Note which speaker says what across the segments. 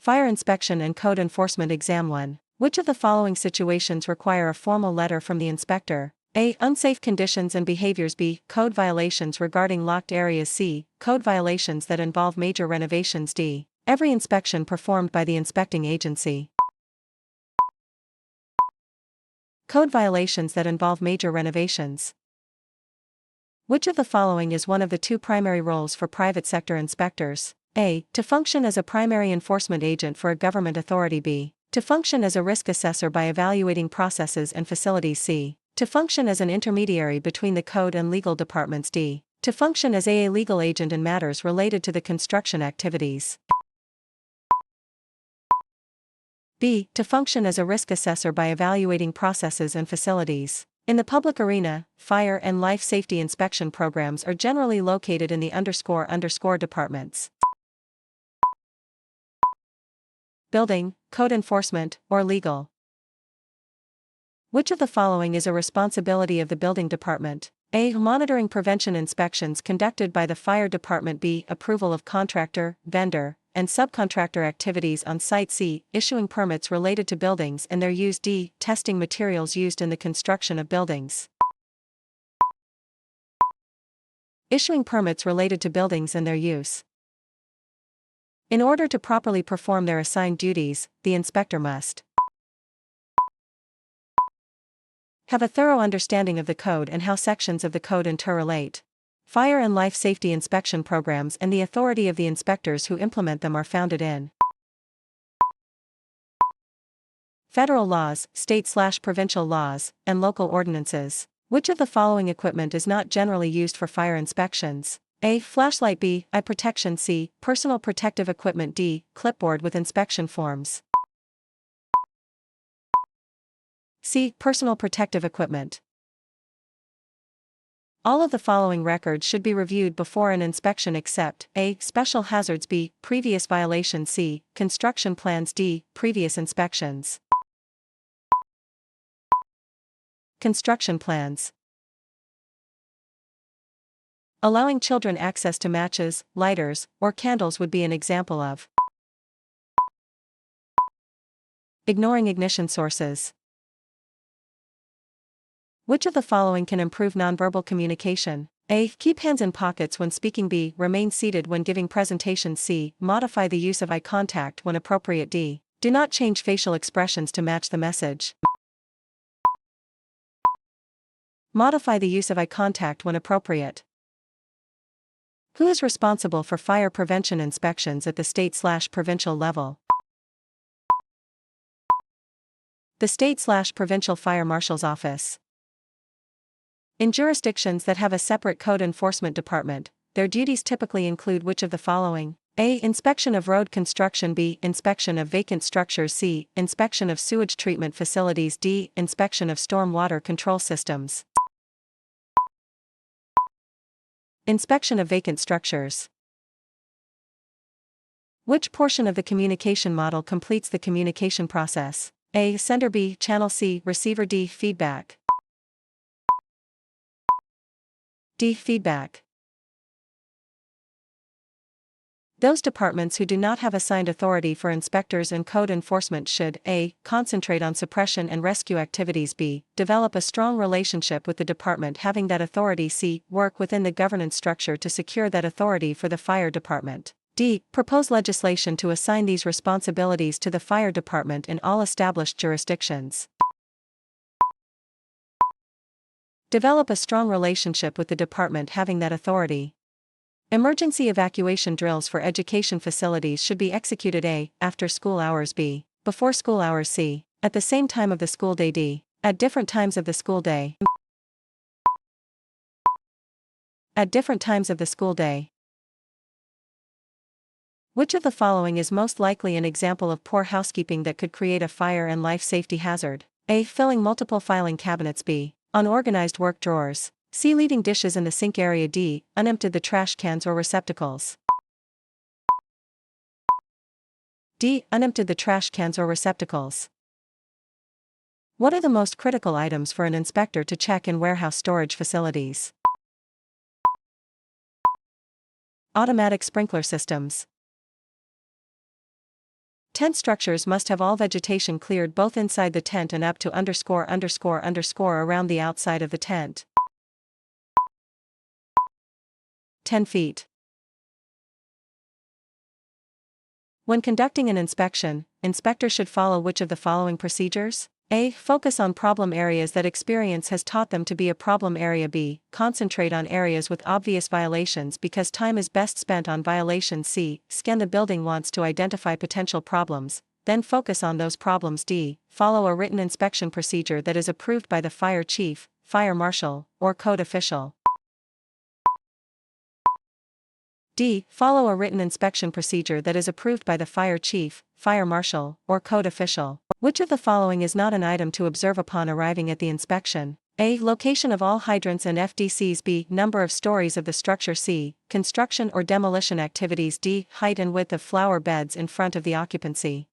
Speaker 1: Fire inspection and code enforcement exam 1. Which of the following situations require a formal letter from the inspector? A. Unsafe conditions and behaviors. B. Code violations regarding locked areas. C. Code violations that involve major renovations. D. Every inspection performed by the inspecting agency. Code violations that involve major renovations. Which of the following is one of the two primary roles for private sector inspectors? A. To function as a primary enforcement agent for a government authority. B. To function as a risk assessor by evaluating processes and facilities. C. To function as an intermediary between the code and legal departments. D. To function as a legal agent in matters related to the construction activities. B. To function as a risk assessor by evaluating processes and facilities. In the public arena, fire and life safety inspection programs are generally located in the __ departments. Building, code enforcement, or legal. Which of the following is a responsibility of the building department? A. Monitoring prevention inspections conducted by the fire department. B. Approval of contractor, vendor, and subcontractor activities on site. C. Issuing permits related to buildings and their use. D. Testing materials used in the construction of buildings. Issuing permits related to buildings and their use. In order to properly perform their assigned duties, the inspector must have a thorough understanding of the code and how sections of the code interrelate. Fire and life safety inspection programs and the authority of the inspectors who implement them are founded in federal laws, state/provincial laws, and local ordinances. Which of the following equipment is not generally used for fire inspections? A. Flashlight. B. Eye protection. C. Personal protective equipment. D. Clipboard with inspection forms. C. Personal protective equipment. All of the following records should be reviewed before an inspection except A. Special hazards. B. Previous violations. C. Construction plans. D. Previous inspections. Construction plans. Allowing children access to matches, lighters, or candles would be an example of ignoring ignition sources. Which of the following can improve nonverbal communication? A. Keep hands in pockets when speaking. B. Remain seated when giving presentations. C. Modify the use of eye contact when appropriate. D. Do not change facial expressions to match the message. Modify the use of eye contact when appropriate. Who is responsible for fire prevention inspections at the state/provincial level? The state/provincial fire marshal's office. In jurisdictions that have a separate code enforcement department, their duties typically include which of the following? A. Inspection of road construction. B. Inspection of vacant structures. C. Inspection of sewage treatment facilities. D. Inspection of storm water control systems. Inspection of vacant structures. Which portion of the communication model completes the communication process? A. Sender. B. Channel. C. Receiver. D. Feedback. D. Feedback. Those departments who do not have assigned authority for inspectors and code enforcement should A. Concentrate on suppression and rescue activities. B. Develop a strong relationship with the department having that authority. C. Work within the governance structure to secure that authority for the fire department. D. Propose legislation to assign these responsibilities to the fire department in all established jurisdictions. Develop a strong relationship with the department having that authority. Emergency evacuation drills for education facilities should be executed A. After school hours. B. Before school hours. C. At the same time of the school day. D. At different times of the school day. At different times of the school day. Which of the following is most likely an example of poor housekeeping that could create a fire and life safety hazard? A. Filling multiple filing cabinets. B. Unorganized work drawers. C. Leaving dishes in the sink area. D. Unemptied the trash cans or receptacles. D. Unemptied the trash cans or receptacles. What are the most critical items for an inspector to check in warehouse storage facilities? Automatic sprinkler systems. Tent structures must have all vegetation cleared both inside the tent and up to ___ around the outside of the tent. 10 feet. When conducting an inspection, inspectors should follow which of the following procedures? A. Focus on problem areas that experience has taught them to be a problem area. B. Concentrate on areas with obvious violations because time is best spent on violations. C. Scan the building once to identify potential problems, then focus on those problems. D. Follow a written inspection procedure that is approved by the fire chief, fire marshal, or code official. D. Follow a written inspection procedure that is approved by the fire chief, fire marshal, or code official. Which of the following is not an item to observe upon arriving at the inspection? A. Location of all hydrants and FDCs. B. Number of stories of the structure. C. Construction or demolition activities. D. Height and width of flower beds in front of the occupancy.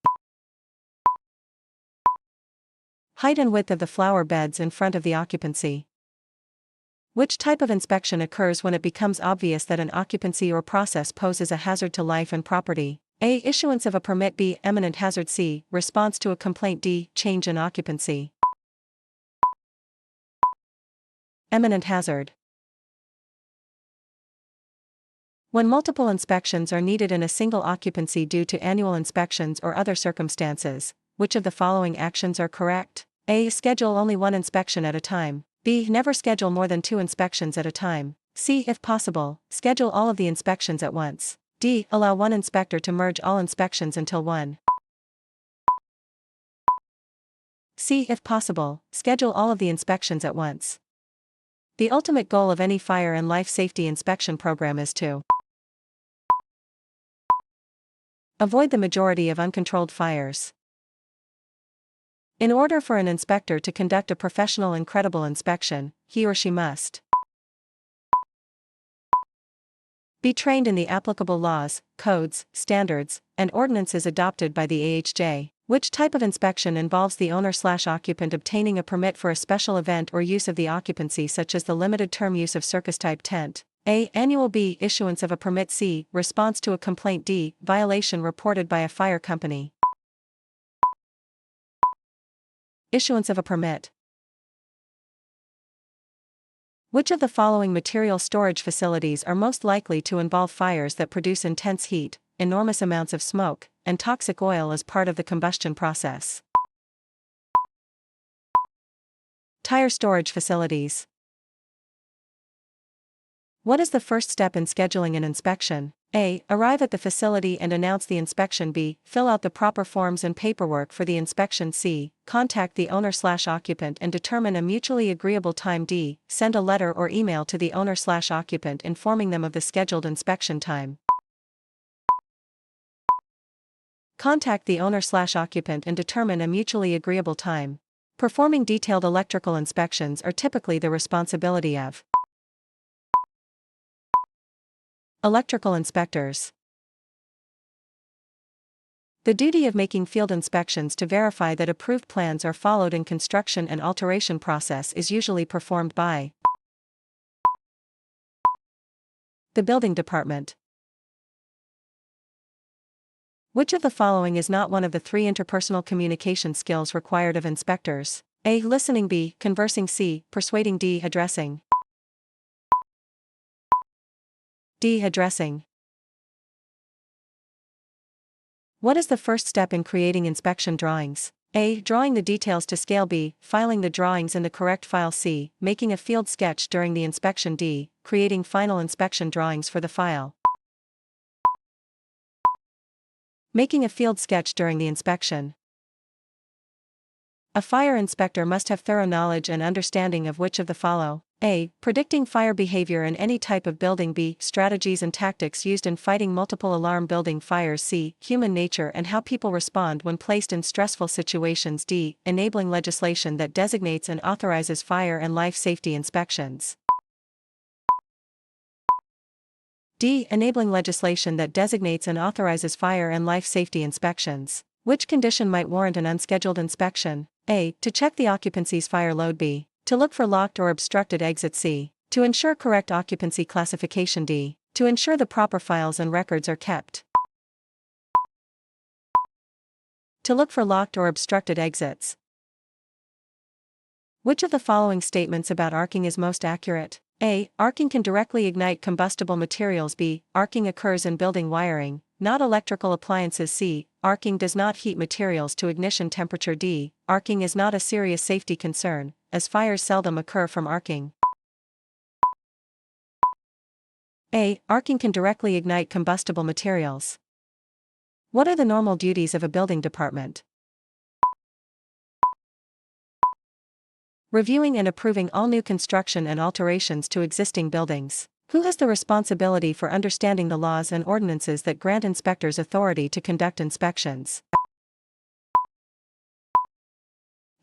Speaker 1: Height and width of the flower beds in front of the occupancy. Which type of inspection occurs when it becomes obvious that an occupancy or process poses a hazard to life and property? A. Issuance of a permit. B. Imminent hazard. C. Response to a complaint. D. Change in occupancy. Imminent hazard. When multiple inspections are needed in a single occupancy due to annual inspections or other circumstances, which of the following actions are correct? A. Schedule only one inspection at a time. B. Never schedule more than 2 inspections at a time. C. If possible, schedule all of the inspections at once. D. Allow one inspector to merge all inspections until one. C. If possible, schedule all of the inspections at once. The ultimate goal of any fire and life safety inspection program is to avoid the majority of uncontrolled fires. In order for an inspector to conduct a professional and credible inspection, he or she must be trained in the applicable laws, codes, standards, and ordinances adopted by the AHJ. Which type of inspection involves the owner/occupant obtaining a permit for a special event or use of the occupancy, such as the limited term use of circus-type tent? A. Annual. B. Issuance of a permit. C. Response to a complaint. D. Violation reported by a fire company. Issuance of a permit. Which of the following material storage facilities are most likely to involve fires that produce intense heat, enormous amounts of smoke, and toxic oil as part of the combustion process? Tire storage facilities. What is the first step in scheduling an inspection? A. Arrive at the facility and announce the inspection. B. Fill out the proper forms and paperwork for the inspection. C. Contact the owner/occupant and determine a mutually agreeable time. D. Send a letter or email to the owner/occupant informing them of the scheduled inspection time. Contact the owner/occupant and determine a mutually agreeable time. Performing detailed electrical inspections are typically the responsibility of electrical inspectors. The duty of making field inspections to verify that approved plans are followed in construction and alteration process is usually performed by the building department. Which of the following is not one of the 3 interpersonal communication skills required of inspectors? A. Listening. B. Conversing. C. Persuading. D. Addressing. D. Addressing. What is the first step in creating inspection drawings? A. Drawing the details to scale. B. Filing the drawings in the correct file. C. Making a field sketch during the inspection. D. Creating final inspection drawings for the file. Making a field sketch during the inspection. A fire inspector must have thorough knowledge and understanding of which of the follow? A. Predicting fire behavior in any type of building. B. Strategies and tactics used in fighting multiple alarm building fires. C. Human nature and how people respond when placed in stressful situations. D. Enabling legislation that designates and authorizes fire and life safety inspections. D. Enabling legislation that designates and authorizes fire and life safety inspections. Which condition might warrant an unscheduled inspection? A. To check the occupancy's fire load. B. To look for locked or obstructed exits. C. To ensure correct occupancy classification. D. To ensure the proper files and records are kept. To look for locked or obstructed exits. Which of the following statements about arcing is most accurate? A. Arcing can directly ignite combustible materials. B. Arcing occurs in building wiring, not electrical appliances. C. Arcing does not heat materials to ignition temperature. D. Arcing is not a serious safety concern, as fires seldom occur from arcing. A. Arcing can directly ignite combustible materials. What are the normal duties of a building department? Reviewing and approving all new construction and alterations to existing buildings. Who has the responsibility for understanding the laws and ordinances that grant inspectors authority to conduct inspections?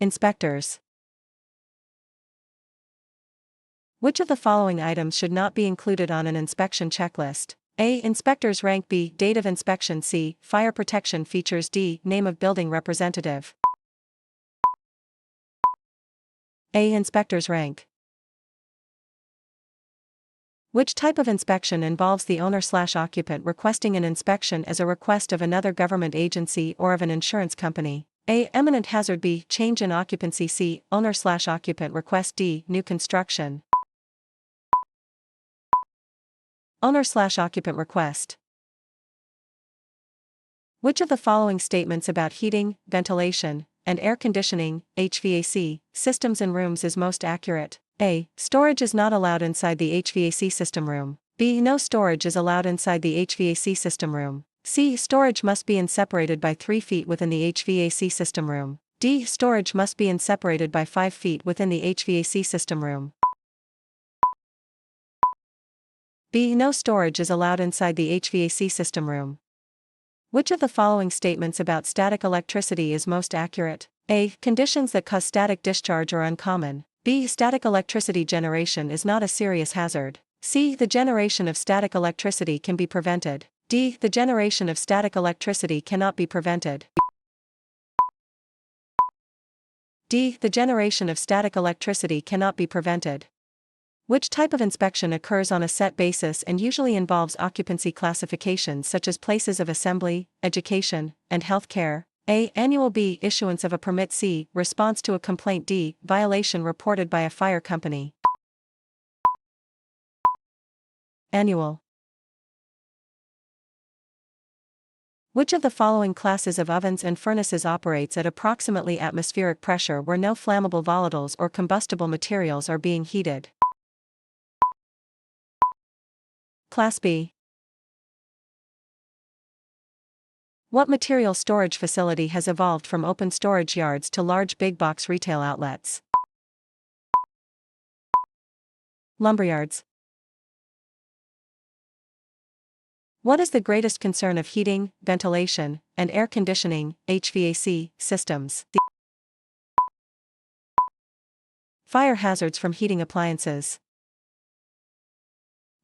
Speaker 1: Inspectors. Which of the following items should not be included on an inspection checklist? A. Inspector's rank. B. Date of inspection. C. Fire protection features. D. Name of building representative. A. Inspector's rank. Which type of inspection involves the owner/occupant requesting an inspection as a request of another government agency or of an insurance company? A. Eminent hazard. B. Change in occupancy. C. Owner/occupant request. D. New construction. Owner/occupant request. Which of the following statements about heating, ventilation, and air conditioning, HVAC, systems in rooms is most accurate? A. Storage is not allowed inside the HVAC system room. B. No storage is allowed inside the HVAC system room. C. Storage must be separated by 3 feet within the HVAC system room. D. Storage must be separated by 5 feet within the HVAC system room. B. No storage is allowed inside the HVAC system room. Which of the following statements about static electricity is most accurate? A. Conditions that cause static discharge are uncommon. B. Static electricity generation is not a serious hazard. C. The generation of static electricity can be prevented. D. The generation of static electricity cannot be prevented. D. The generation of static electricity cannot be prevented. Which type of inspection occurs on a set basis and usually involves occupancy classifications such as places of assembly, education, and healthcare? A. Annual. B. Issuance of a permit. C. Response to a complaint. D. Violation reported by a fire company. Annual. Which of the following classes of ovens and furnaces operates at approximately atmospheric pressure where no flammable volatiles or combustible materials are being heated? Class B. What material storage facility has evolved from open storage yards to large big box retail outlets? Lumberyards. What is the greatest concern of heating, ventilation, and air conditioning, HVAC, systems? Fire hazards from heating appliances.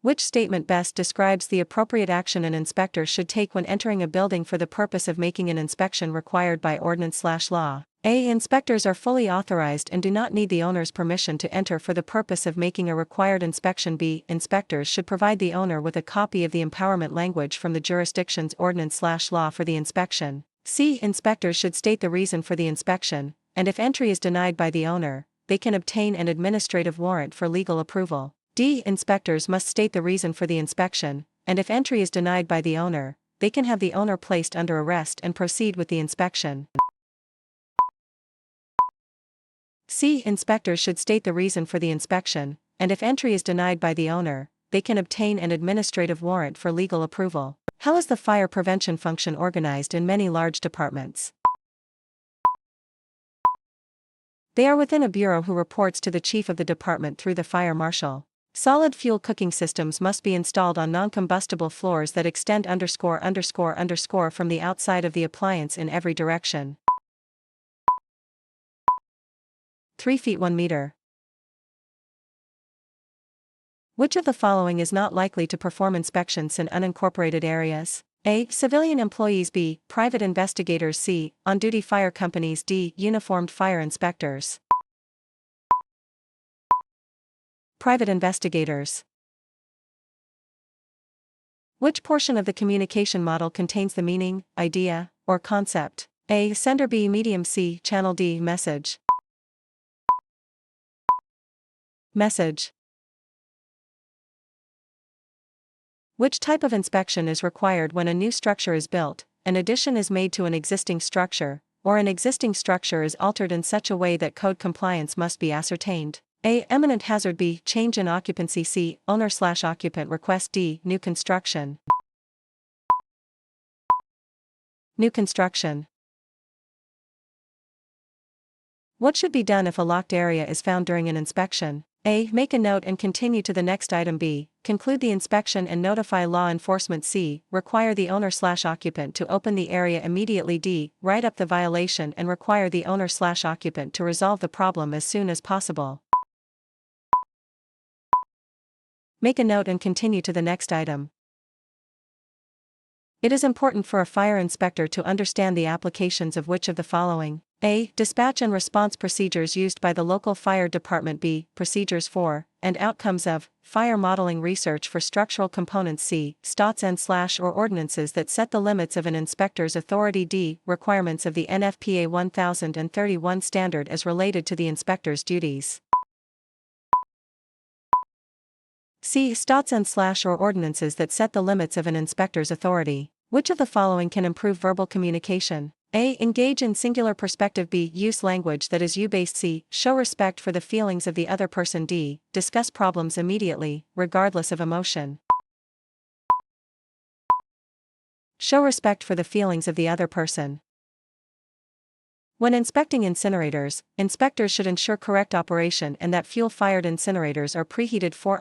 Speaker 1: Which statement best describes the appropriate action an inspector should take when entering a building for the purpose of making an inspection required by ordinance/law? A. Inspectors are fully authorized and do not need the owner's permission to enter for the purpose of making a required inspection. B. Inspectors should provide the owner with a copy of the empowerment language from the jurisdiction's ordinance/law for the inspection. C. Inspectors should state the reason for the inspection, and if entry is denied by the owner, they can obtain an administrative warrant for legal approval. D. Inspectors must state the reason for the inspection, and if entry is denied by the owner, they can have the owner placed under arrest and proceed with the inspection. C. Inspectors should state the reason for the inspection, and if entry is denied by the owner, they can obtain an administrative warrant for legal approval. How is the fire prevention function organized in many large departments? They are within a bureau who reports to the chief of the department through the fire marshal. Solid fuel cooking systems must be installed on non-combustible floors that extend ____ from the outside of the appliance in every direction. 3 feet 1 meter. Which of the following is not likely to perform inspections in unincorporated areas? A. Civilian employees. B. Private investigators. C. On-duty fire companies. D. Uniformed fire inspectors. Private investigators. Which portion of the communication model contains the meaning, idea, or concept? A. Sender B. Medium C. Channel D. Message. Message. Which type of inspection is required when a new structure is built, an addition is made to an existing structure, or an existing structure is altered in such a way that code compliance must be ascertained? A. Imminent hazard. B. Change in occupancy. C. Owner/occupant request. D. New construction. New construction. What should be done if a locked area is found during an inspection? A. Make a note and continue to the next item. B. Conclude the inspection and notify law enforcement. C. Require the owner/occupant to open the area immediately. D. Write up the violation and require the owner/occupant to resolve the problem as soon as possible. Make a note and continue to the next item. It is important for a fire inspector to understand the applications of which of the following? A. Dispatch and response procedures used by the local fire department. B. Procedures for, and outcomes of, fire modeling research for structural components. C. Stats and/or ordinances that set the limits of an inspector's authority. D. Requirements of the NFPA 1031 standard as related to the inspector's duties. C. Stats and/or ordinances that set the limits of an inspector's authority. Which of the following can improve verbal communication? A. Engage in singular perspective. B. Use language that is you-based. C. Show respect for the feelings of the other person. D. Discuss problems immediately, regardless of emotion. Show respect for the feelings of the other person. When inspecting incinerators, inspectors should ensure correct operation and that fuel-fired incinerators are preheated for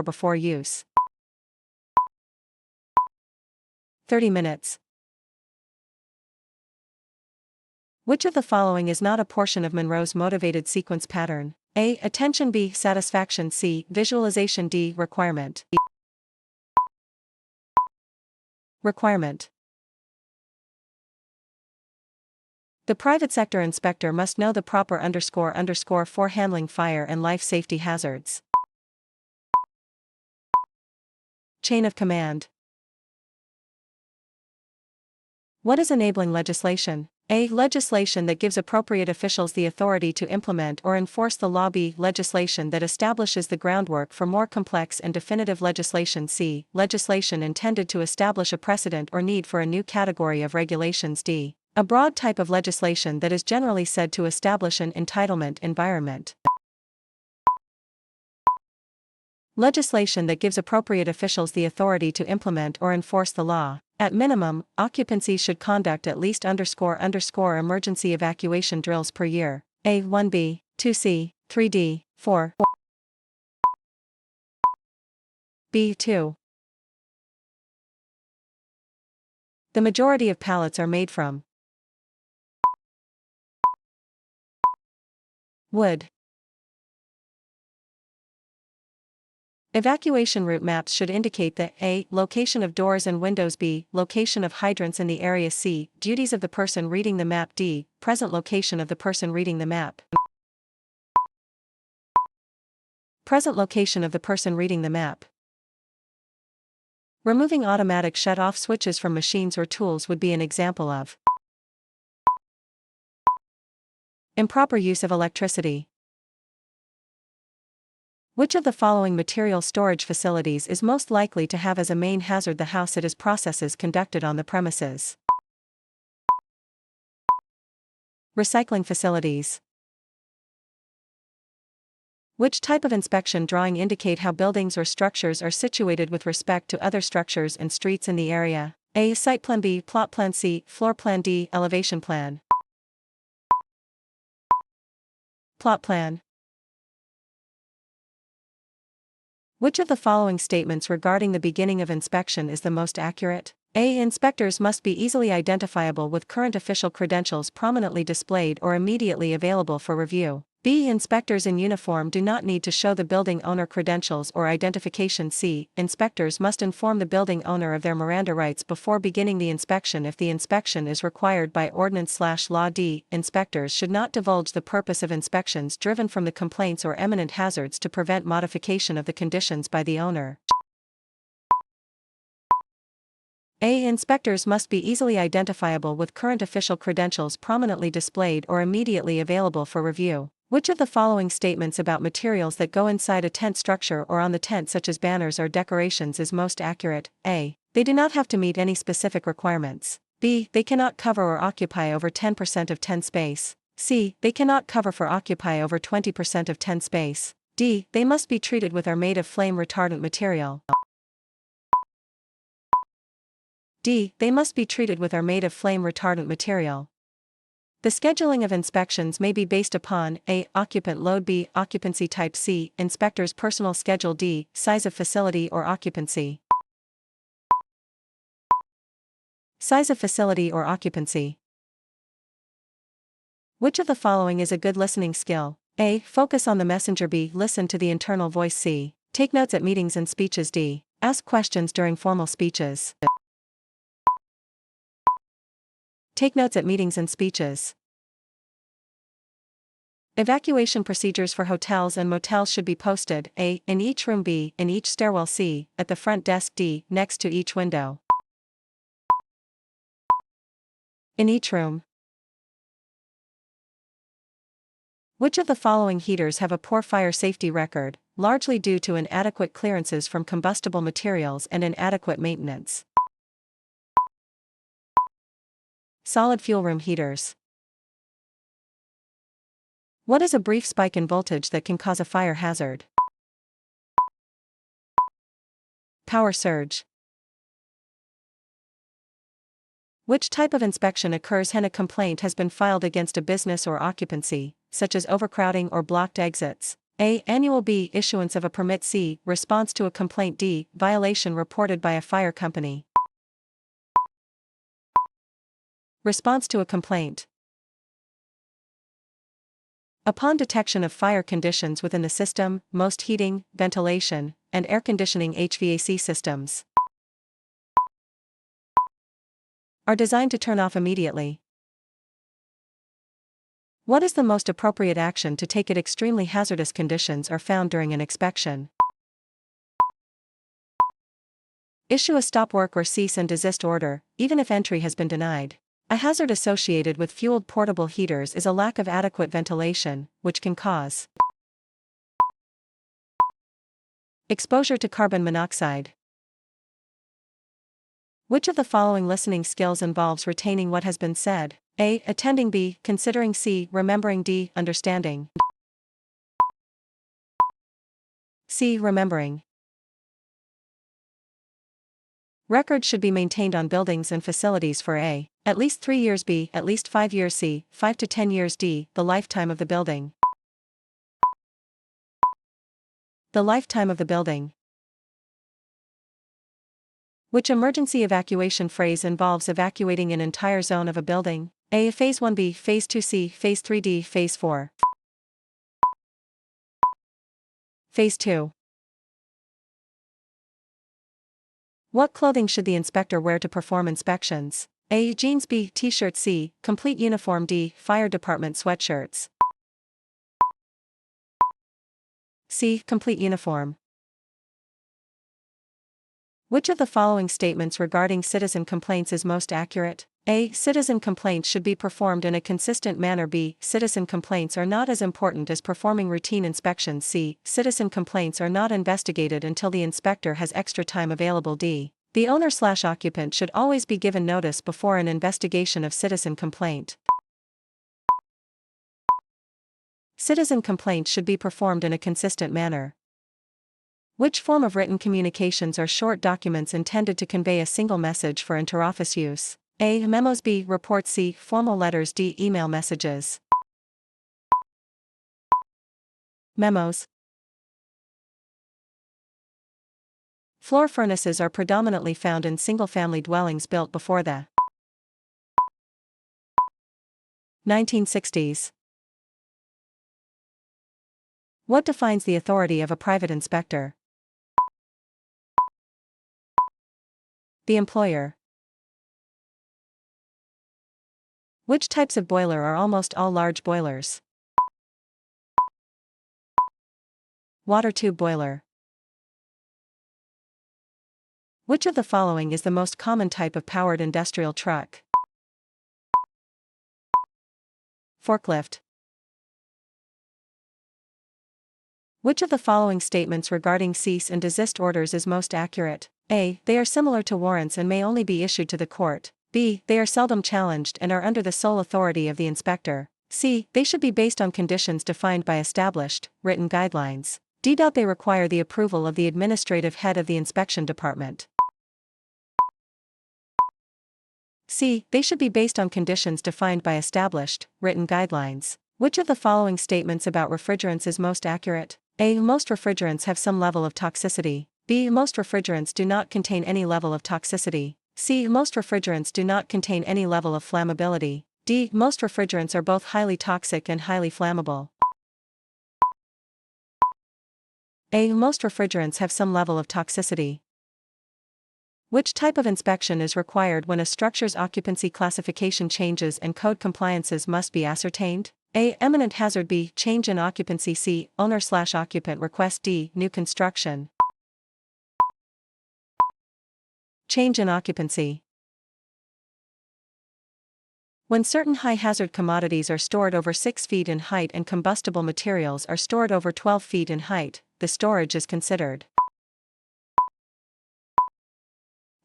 Speaker 1: before use. 30 minutes. Which of the following is not a portion of Monroe's motivated sequence pattern? A. Attention. B. Satisfaction. C. Visualization. D. Requirement. Requirement. The private sector inspector must know the proper for handling fire and life safety hazards. Chain of command. What is enabling legislation? A. Legislation that gives appropriate officials the authority to implement or enforce the law. B. Legislation that establishes the groundwork for more complex and definitive legislation. C. Legislation intended to establish a precedent or need for a new category of regulations. D. A broad type of legislation that is generally said to establish an entitlement environment. Legislation that gives appropriate officials the authority to implement or enforce the law. At minimum, occupancies should conduct at least emergency evacuation drills per year. A. 1B, 2C, 3D, 4. B. 2. The majority of pallets are made from wood. Evacuation route maps should indicate the A. Location of doors and windows. B. Location of hydrants in the area. C. Duties of the person reading the map. D. Present location of the person reading the map. Present location of the person reading the map. Removing automatic shut-off switches from machines or tools would be an example of improper use of electricity. Which of the following material storage facilities is most likely to have as a main hazard the house it is processes conducted on the premises? Recycling facilities. Which type of inspection drawing indicate how buildings or structures are situated with respect to other structures and streets in the area? A. Site plan. B. Plot plan. C. Floor plan. D. Elevation plan. Plot plan. Which of the following statements regarding the beginning of inspection is the most accurate? A. Inspectors must be easily identifiable with current official credentials prominently displayed or immediately available for review. B. Inspectors in uniform do not need to show the building owner credentials or identification. C. Inspectors must inform the building owner of their Miranda rights before beginning the inspection if the inspection is required by ordinance/law. D. Inspectors should not divulge the purpose of inspections driven from the complaints or imminent hazards to prevent modification of the conditions by the owner. A. Inspectors must be easily identifiable with current official credentials prominently displayed or immediately available for review. Which of the following statements about materials that go inside a tent structure or on the tent, such as banners or decorations, is most accurate? A. They do not have to meet any specific requirements. B. They cannot cover or occupy over 10% of tent space. C. They cannot cover or occupy over 20% of tent space. D. They must be treated with or made of flame retardant material. D. They must be treated with or made of flame retardant material. The scheduling of inspections may be based upon A. Occupant load, B. Occupancy type, C. Inspector's personal schedule, D. Size of facility or occupancy. Size of facility or occupancy. Which of the following is a good listening skill? A. Focus on the messenger, B. Listen to the internal voice, C. Take notes at meetings and speeches, D. Ask questions during formal speeches. Take notes at meetings and speeches. Evacuation procedures for hotels and motels should be posted, A. In each room, B. In each stairwell, C. At the front desk, D. Next to each window. In each room. Which of the following heaters have a poor fire safety record, largely due to inadequate clearances from combustible materials and inadequate maintenance? Solid fuel room heaters. What is a brief spike in voltage that can cause a fire hazard? Power surge. Which type of inspection occurs when a complaint has been filed against a business or occupancy, such as overcrowding or blocked exits? A. Annual, B. Issuance of a permit, C. Response to a complaint, D. Violation reported by a fire company. Response to a complaint. Upon detection of fire conditions within the system, most heating, ventilation, and air conditioning HVAC systems are designed to turn off immediately. What is the most appropriate action to take if extremely hazardous conditions are found during an inspection? Issue a stop work or cease and desist order, even if entry has been denied. A hazard associated with fueled portable heaters is a lack of adequate ventilation, which can cause exposure to carbon monoxide. Which of the following listening skills involves retaining what has been said? A. Attending, B. Considering, C. Remembering, D. Understanding. C. Remembering. Records should be maintained on buildings and facilities for A. At least 3 years, B. At least 5 years, C. 5 to 10 years, D. The lifetime of the building. The lifetime of the building. Which emergency evacuation phrase involves evacuating an entire zone of a building? A. Phase 1, B. Phase 2, C. Phase 3, D. Phase 4. Phase 2. What clothing should the inspector wear to perform inspections? A. Jeans, B. T-shirt, C. Complete uniform, D. Fire department sweatshirts. C. Complete uniform. Which of the following statements regarding citizen complaints is most accurate? A. Citizen complaints should be performed in a consistent manner, B. Citizen complaints are not as important as performing routine inspections, C. Citizen complaints are not investigated until the inspector has extra time available, D. The owner/occupant should always be given notice before an investigation of citizen complaint. Citizen complaints should be performed in a consistent manner. Which form of written communications are short documents intended to convey a single message for interoffice use? A. Memos, B. Reports, C. Formal letters, D. Email messages. Memos. Floor furnaces are predominantly found in single-family dwellings built before the 1960s. What defines the authority of a private inspector? The employer. Which types of boiler are almost all large boilers? Water tube boiler. Which of the following is the most common type of powered industrial truck? Forklift. Which of the following statements regarding cease and desist orders is most accurate? A. They are similar to warrants and may only be issued to the court. B. They are seldom challenged and are under the sole authority of the inspector. C. They should be based on conditions defined by established, written guidelines. D. They require the approval of the administrative head of the inspection department. C. They should be based on conditions defined by established, written guidelines. Which of the following statements about refrigerants is most accurate? A. Most refrigerants have some level of toxicity. B. Most refrigerants do not contain any level of toxicity. C. Most refrigerants do not contain any level of flammability. D. Most refrigerants are both highly toxic and highly flammable. A. Most refrigerants have some level of toxicity. Which type of inspection is required when a structure's occupancy classification changes and code compliances must be ascertained? A. Eminent hazard. B. Change in occupancy. C. Owner/occupant request. D. New construction. Change in occupancy. When certain high-hazard commodities are stored over 6 feet in height and combustible materials are stored over 12 feet in height, the storage is considered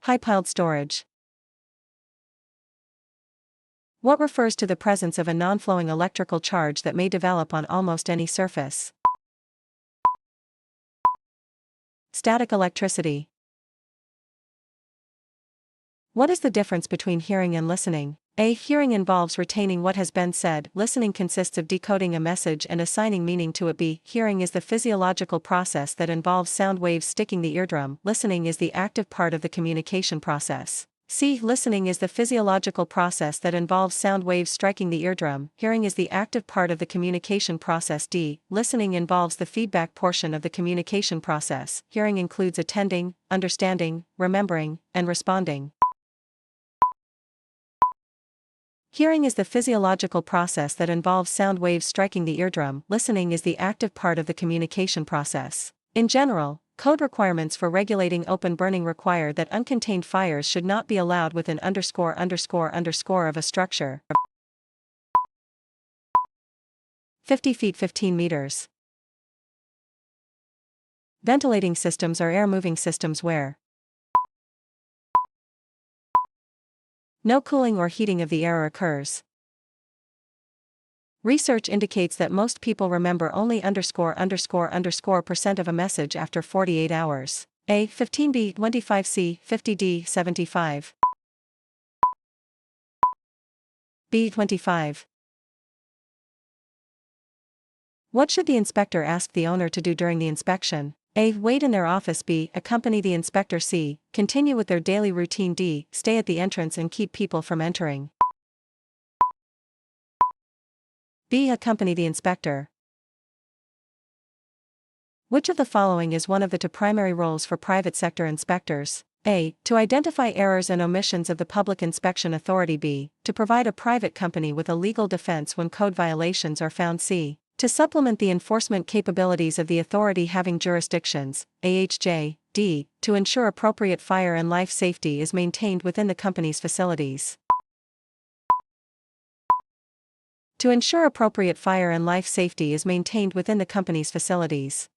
Speaker 1: high-piled storage. What refers to the presence of a non-flowing electrical charge that may develop on almost any surface? Static electricity. What is the difference between hearing and listening? A. Hearing involves retaining what has been said. Listening consists of decoding a message and assigning meaning to it. B. Hearing is the physiological process that involves sound waves sticking the eardrum. Listening is the active part of the communication process. C. Listening is the physiological process that involves sound waves striking the eardrum. Hearing is the active part of the communication process. D. Listening involves the feedback portion of the communication process. Hearing includes attending, understanding, remembering, and responding. Hearing is the physiological process that involves sound waves striking the eardrum. Listening is the active part of the communication process. In general, code requirements for regulating open burning require that uncontained fires should not be allowed within ____ of a structure 50 feet 15 meters. Ventilating systems are air-moving systems where no cooling or heating of the air occurs. Research indicates that most people remember only ___% of a message after 48 hours. A. 15 B. 25 C. 50 D. 75. B. 25. What should the inspector ask the owner to do during the inspection? A. Wait in their office. B. Accompany the inspector. C. Continue with their daily routine. D. Stay at the entrance and keep people from entering. B. Accompany the inspector. Which of the following is one of the two primary roles for private sector inspectors? A. To identify errors and omissions of the Public Inspection Authority. B. To provide a private company with a legal defense when code violations are found. C. To supplement the enforcement capabilities of the authority having jurisdictions, AHJ. D. To ensure appropriate fire and life safety is maintained within the company's facilities. To ensure appropriate fire and life safety is maintained within the company's facilities.